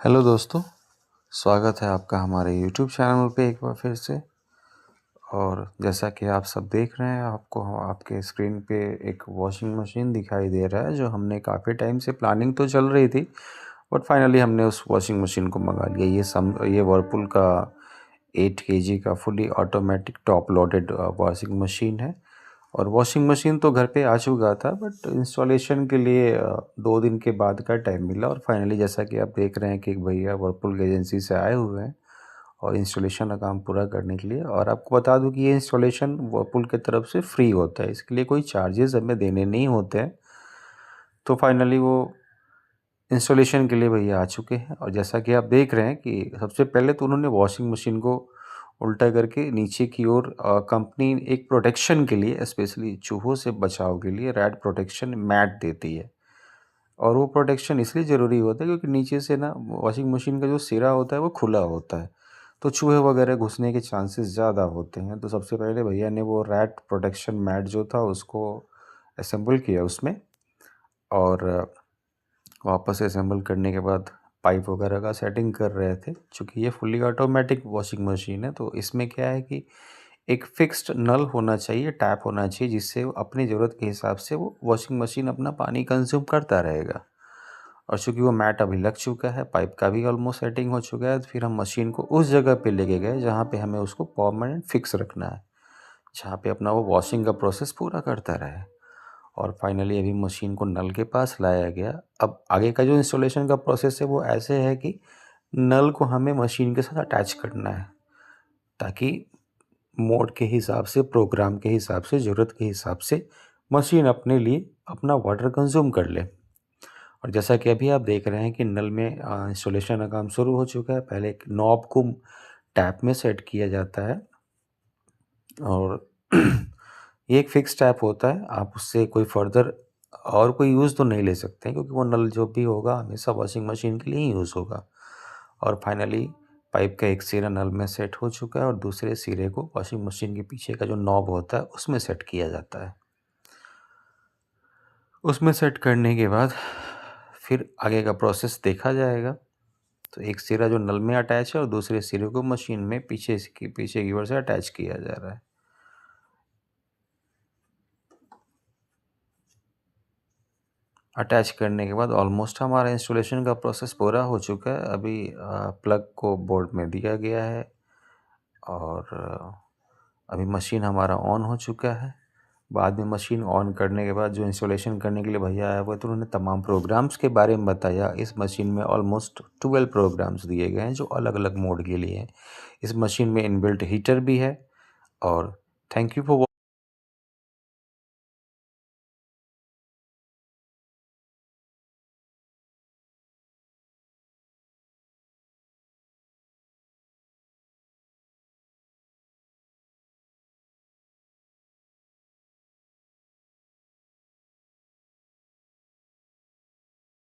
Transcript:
Hello दोस्तों, स्वागत है आपका हमारे यूट्यूब चैनल पे एक बार फिर से। और जैसा कि आप सब देख रहे हैं, आपको आपके स्क्रीन पे एक वॉशिंग मशीन दिखाई दे रहा है, जो हमने काफ़ी टाइम से प्लानिंग तो चल रही थी, बट फाइनली हमने उस वॉशिंग मशीन को मंगा लिया। ये वर्लपूल का 8 केजी का fully automatic top loaded washing machine है। और वॉशिंग मशीन तो घर पे आ चुका था, बट इंस्टॉलेशन के लिए 2 दिन के बाद का टाइम मिला। और फाइनली जैसा कि आप देख रहे हैं कि एक भैया वर्लपूल की एजेंसी से आए हुए हैं और इंस्टॉलेशन का काम पूरा करने के लिए। और आपको बता दूं कि ये इंस्टॉलेशन वर्लपूल की तरफ से फ्री होता है, इसके लिए कोई चार्जेस हमें देने नहीं होते हैं। तो फाइनली वो इंस्टॉलेशन के लिए भैया आ चुके हैं। और जैसा कि आप देख रहे हैं कि सबसे पहले तो उन्होंने वॉशिंग मशीन को उल्टा करके नीचे की ओर कंपनी एक प्रोटेक्शन के लिए, स्पेशली चूहों से बचाव के लिए रैट प्रोटेक्शन मैट देती है। और वो प्रोटेक्शन इसलिए ज़रूरी होता है क्योंकि नीचे से ना वॉशिंग मशीन का जो सिरा होता है वो खुला होता है, तो चूहे वगैरह घुसने के चांसेस ज़्यादा होते हैं। तो सबसे पहले भैया ने वो रैट प्रोटेक्शन मैट जो था उसको असेंबल किया उसमें। और वापस असेंबल करने के बाद पाइप वगैरह का सेटिंग कर रहे थे। चूँकि ये फुली ऑटोमेटिक वॉशिंग मशीन है, तो इसमें क्या है कि एक फिक्स्ड नल होना चाहिए, टैप होना चाहिए, जिससे वो अपनी ज़रूरत के हिसाब से वो वॉशिंग मशीन अपना पानी कंज्यूम करता रहेगा। और चूँकि वो मैट अभी लग चुका है, पाइप का भी ऑलमोस्ट सेटिंग हो चुका है, तो फिर हम मशीन को उस जगह पे लेके गए जहाँ पे हमें उसको परमानेंट फिक्स रखना है, जहाँ पे अपना वो वॉशिंग का प्रोसेस पूरा करता रहे। और फाइनली अभी मशीन को नल के पास लाया गया। अब आगे का जो इंस्टॉलेशन का प्रोसेस है वो ऐसे है कि नल को हमें मशीन के साथ अटैच करना है, ताकि मोड के हिसाब से, प्रोग्राम के हिसाब से, ज़रूरत के हिसाब से मशीन अपने लिए अपना वाटर कंज्यूम कर ले। और जैसा कि अभी आप देख रहे हैं कि नल में इंस्टॉलेशन का काम शुरू हो चुका है। पहले एक नॉब को टैप में सेट किया जाता है, और ये एक फिक्स टैप होता है। आप उससे कोई फर्दर और कोई यूज़ तो नहीं ले सकते हैं, क्योंकि वो नल जो भी होगा हमेशा वॉशिंग मशीन के लिए ही यूज़ होगा। और फाइनली पाइप का एक सिरा नल में सेट हो चुका है और दूसरे सिरे को वॉशिंग मशीन के पीछे का जो नॉब होता है उसमें सेट किया जाता है। उसमें सेट करने के बाद फिर आगे का प्रोसेस देखा जाएगा। तो एक सिरा जो नल में अटैच है और दूसरे सिरे को मशीन में पीछे की ओर से अटैच किया जा रहा है। अटैच करने के बाद ऑलमोस्ट हमारा इंस्टॉलेशन का प्रोसेस पूरा हो चुका है। अभी प्लग को बोर्ड में दिया गया है, और अभी मशीन हमारा ऑन हो चुका है। बाद में मशीन ऑन करने के बाद जो इंस्टॉलेशन करने के लिए भैया आया हुआ, तो उन्होंने तमाम प्रोग्राम्स के बारे में बताया। इस मशीन में ऑलमोस्ट 12 प्रोग्राम्स दिए गए हैं जो अलग अलग मोड के लिए हैं। इस मशीन में इनबिल्ट हीटर भी है। और थैंक यू फॉर